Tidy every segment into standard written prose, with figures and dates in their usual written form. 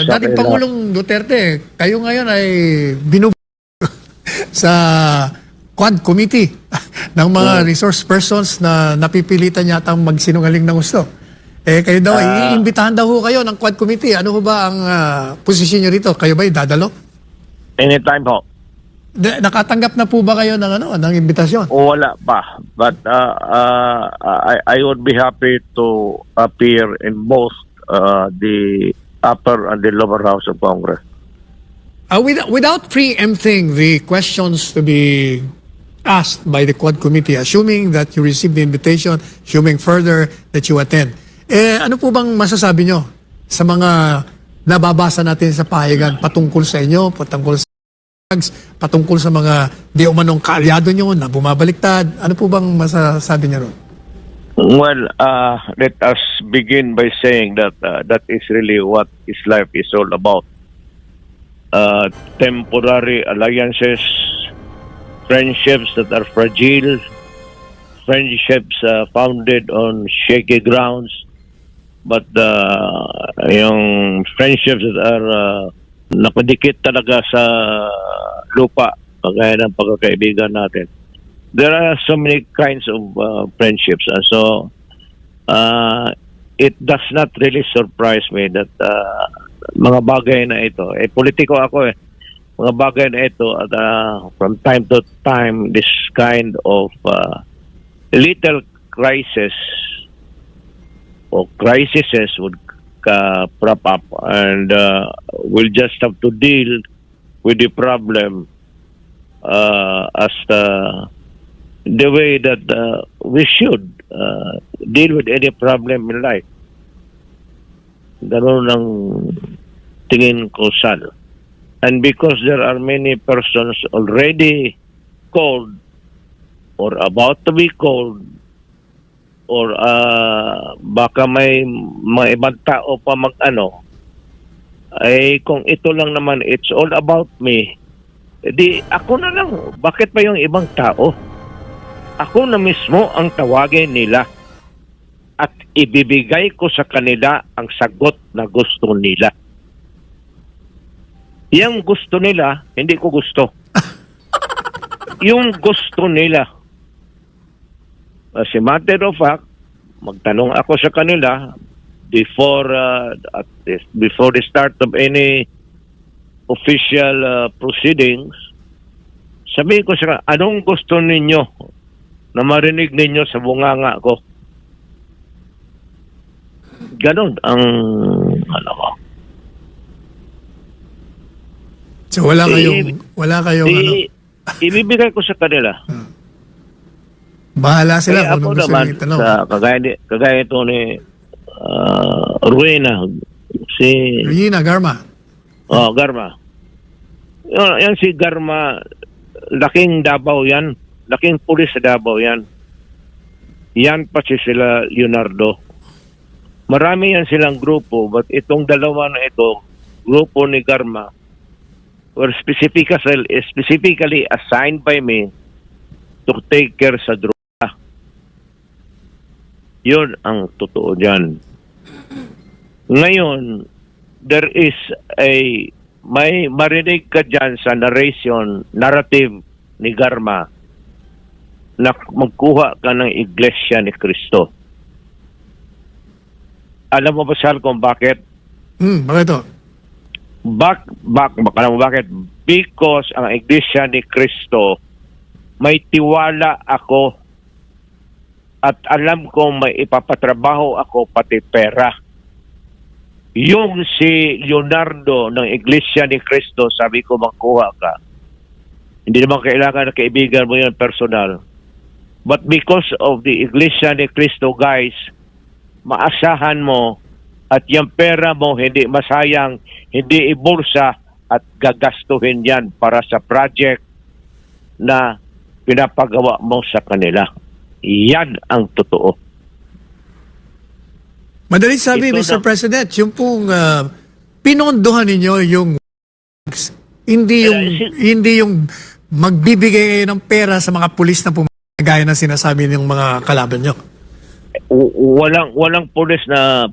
dating Pangulong Duterte, kayo ngayon ay binug sa Quad Committee ng mga resource persons na napipilitan yata magsinungaling ng gusto. Eh kayo daw, iimbitahan daw ho kayo ng Quad Committee. Ano ho ba ang posisyon nyo rito? Kayo ba dadalo? Anytime ho. Nakatanggap na po ba kayo ng imbitasyon? Wala pa. But I would be happy to appear in both the upper and the lower house of Congress. Without preempting the questions to be asked by the Quad Committee, assuming that you receive the invitation, assuming further that you attend, ano po bang masasabi nyo sa mga nababasa natin sa pahayagan patungkol sa inyo, patungkol sa mga di umanong kaalyado nyo na bumabaliktad? Ano po bang masasabi niyo ron? Well, let us begin by saying that that is really what his life is all about. Temporary alliances, friendships that are fragile, friendships founded on shaky grounds, but yung friendships that are nakadikit talaga sa lupa, kagaya ng pagkakaibigan natin. There are so many kinds of friendships, and so it does not really surprise me that mga bagay na ito, politiko ako mga bagay na ito, at from time to time, this kind of little crisis or crises would prop up, and we'll just have to deal with the problem as the way that we should deal with any problem in life. Ganun ang tingin ko, Sal. And because there are many persons already called or about to be called, or baka may mga ibang tao pa mag-ano, ay kung ito lang naman, it's all about me, di ako na lang. Bakit pa yung ibang tao? Ako na mismo ang tawagin nila at ibibigay ko sa kanila ang sagot na gusto nila. Yung gusto nila, hindi ko gusto. Yung gusto nila. As a matter of fact, magtanong ako sa kanila before the start of any official proceedings. Sabihin ko sa kanila, anong gusto ninyo na marinig ninyo sa bunganga ko? Ganon ang ano ko. So wala kayong ibibigay ko sa kanila. Bahala sila kaya kung ako naman sa kagaya ito ni Regina Garma. Oh, Garma. Yan si Garma, laking Davao yan. Laking pulis sa Davao yan. Yan pa sila Leonardo. Marami yan silang grupo, but itong dalawa na ito, grupo ni Garma, were specifically assigned by me to take care sa droga. Yun ang totoo dyan. Ngayon, there is may marinig ka dyan sa narrative ni Garma na magkuha ka ng Iglesia ni Cristo. Alam mo ba, Sal, kung bakit? Bakit to? Alam mo bakit? Because ang Iglesia ni Cristo, may tiwala ako at alam kong may ipapatrabaho ako pati pera. Yung si Leonardo ng Iglesia ni Cristo, sabi ko magkuha ka. Hindi naman kailangan na kaibigan mo yan personal. But because of the Iglesia ni Cristo, guys, maasahan mo at yung pera mo hindi masayang, hindi ibulsa at gagastuhin yan para sa project na pinapagawa mo sa kanila. Yan ang totoo. Madaling sabi, Ito Mr. President, yung pong pinondohan ninyo yung hindi yung magbibigay ng pera sa mga pulis na gaya na sinasabi ng mga kalaban nyo. Walang pulis na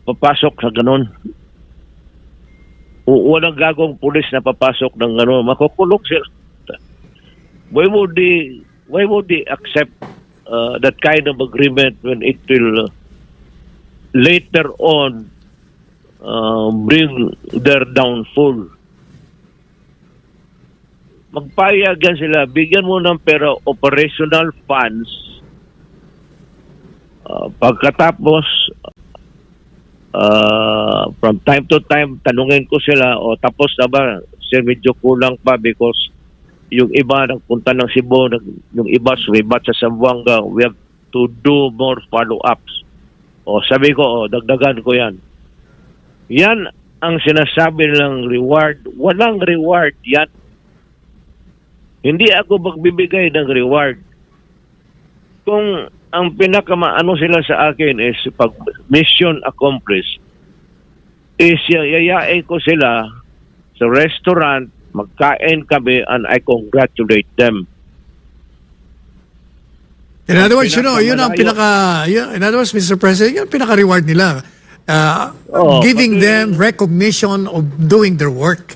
papasok sa ganun. walang gagong pulis na papasok ng ano, makukulong sila. Why would they accept that kind of agreement when it will later on bring their downfall? Magpayag yan sila, bigyan mo ng pera, operational funds. Pagkatapos, from time to time, tanungin ko sila, tapos na ba? Sir, medyo kulang pa because yung iba nagpunta ng Cebu, yung iba sumibat sa Zamboanga, we have to do more follow-ups. Sabi ko, dagdagan ko yan. Yan ang sinasabi ng reward. Walang reward yan. Hindi ako magbibigay ng reward. Kung ang pinakamaano sila sa akin is pag mission accomplished, is yayain ko sila sa restaurant, magkain kami, and I congratulate them. In other words, yun ang in other words, Mr. President, yun ang pinaka-reward nila. Giving them recognition of doing their work.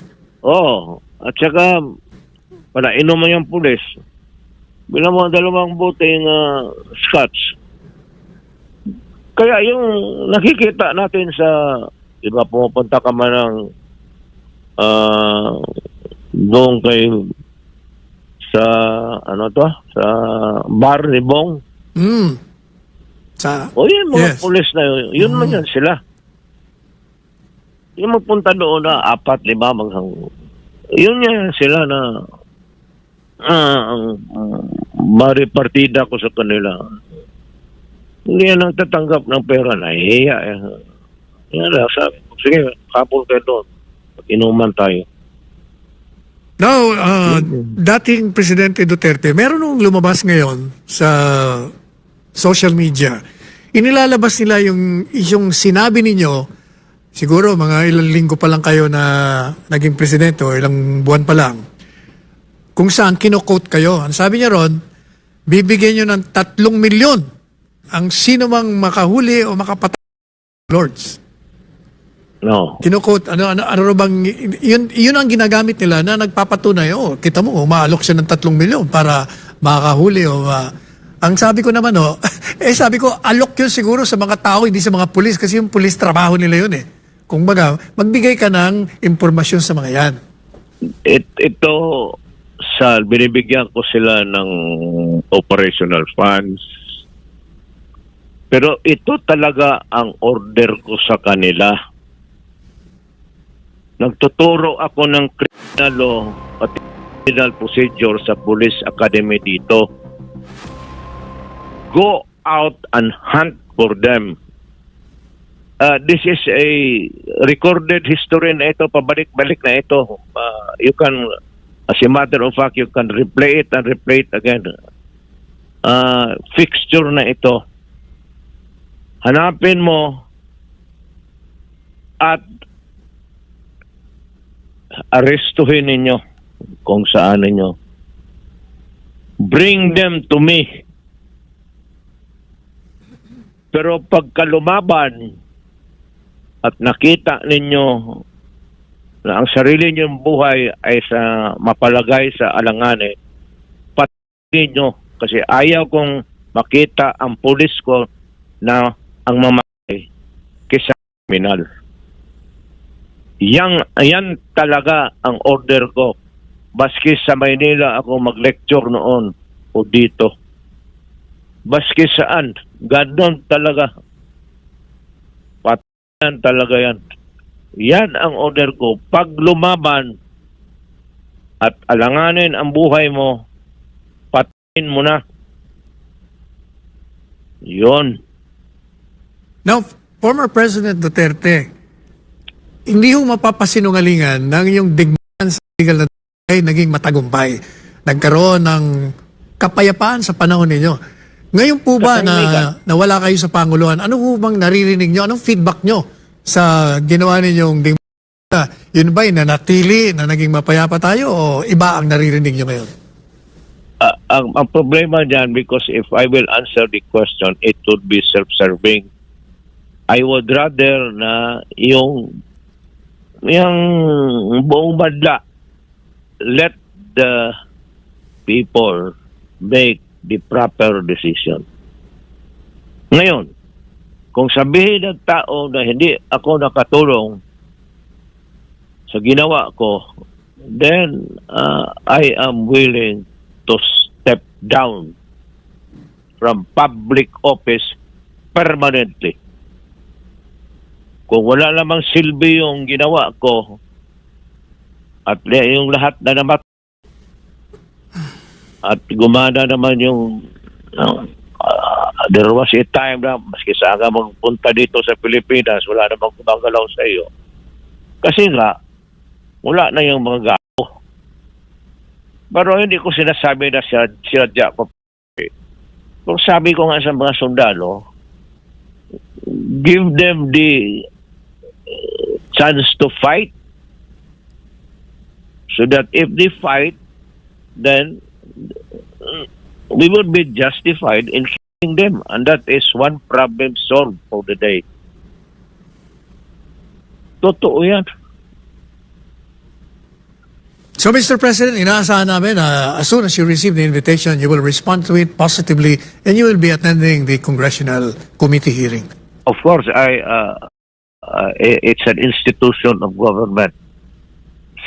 At saka, inom mo yung pulis. Bilang mga 2 boteng scotch. Kaya yung nakikita natin sa, iba pumupunta ka man ng doon kay sa sa bar ni Bong. Yung mga pulis na yun man yan sila. Yung magpunta doon na 4, 5 yun yan sila na maripartida ko sa kanila. Hindi yan ang tatanggap ng pera, nahihiya. Yan lang, sabi ko, sige, kapul kayo doon. Inuman tayo. Now, dating Presidente Duterte, meron nung lumabas ngayon sa social media. Inilalabas nila yung sinabi ninyo, siguro mga ilang linggo pa lang kayo na naging presidente o ilang buwan pa lang, kung saan kino-quote kayo. Ang sabi niya ron, bibigyan nyo ng 3 milyon ang sino mang makahuli o makapatay lords. No. Kino-quote, ano bang, yun ang ginagamit nila na nagpapatunay, kita mo, umaalok siya ng 3 milyon para makahuli o ang sabi ko naman, sabi ko, alok yun siguro sa mga tao, hindi sa mga pulis, kasi yung pulis, trabaho nila yun Kung baga, magbigay ka ng impormasyon sa mga yan. Ito, binibigyan ko sila ng operational funds. Pero ito talaga ang order ko sa kanila. Nagtuturo ako ng criminal law at criminal procedure sa Police Academy dito. Go out and hunt for them. This is a recorded history na ito, pabalik-balik na ito. You can, as a matter of fact, you can replay it and replay it again. Fixture na ito. Hanapin mo at arestuhin ninyo kung saan ninyo. Bring them to me. Pero pagka lumaban at nakita ninyo na ang sarili ninyong buhay ay mapalagay sa alanganin, patayin nyo. Kasi ayaw kong makita ang pulis ko na ang mamatay kaysa kriminal. Yan talaga ang order ko. Baski sa Maynila ako mag-lecture noon o dito. Baski saan, ganon talaga. Patayan talaga yan. Yan ang order ko. Pag lumaban at alanganin ang buhay mo, patayin mo na. Yon. Now, former President Duterte, hindi ho mapapasinungalingan ng yung digmaan sa legal na ay naging matagumpay. Nagkaroon ng kapayapaan sa panahon ninyo. Ngayon po ba na nawala kayo sa Panguluhan, ano po bang naririnig nyo? Anong feedback nyo sa ginawa ninyong digmaan? Yun ba'y nanatili na naging mapayapa tayo o iba ang naririnig nyo ngayon? Ang problema dyan, because if I will answer the question, it would be self-serving. I would rather na yung yung buong badla, let the people make the proper decision. Ngayon, kung sabihin ng tao na hindi ako nakatulong sa ginawa ko, then I am willing to step down from public office permanently. Kung wala namang silbi yung ginawa ko at yung lahat na namat at gumana naman yung there was a time na maski saka magpunta dito sa Pilipinas, wala namang gumagalaw sa iyo. Kasi nga, wala na yung mga gapo. Pero hindi ko sinasabi na sinadya ko. Kung sabi ko nga sa mga sundalo, give them the chance to fight so that if they fight, then we would be justified in killing them, and that is one problem solved for the day. Totoo yan. So, Mr. President, inaasahan namin na as soon as you receive the invitation, you will respond to it positively and you will be attending the congressional committee hearing. Of course, it's an institution of government.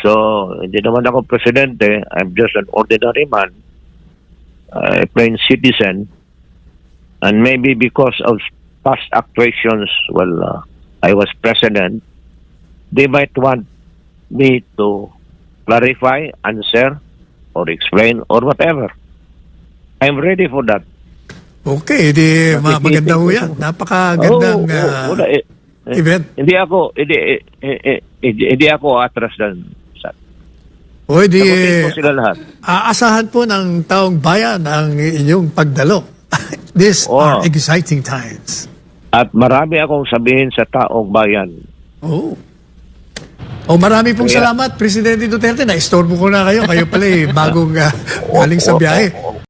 So, hindi naman ako presidente. I'm just an ordinary man, a plain citizen. And maybe because of past actuations, I was president, they might want me to clarify, answer, or explain, or whatever. I'm ready for that. Okay, di maganda ho yan. Napakagandang event. Hindi ako atras dan. O di Sagutin po sila lahat. aasahan po ng taong bayan ang inyong pagdalo. These are exciting times. At marami akong sabihin sa taong bayan. Marami pong salamat, Presidente Duterte. Na-istorbo ko na kayo. Kayo pala bagong galing sa biyahe.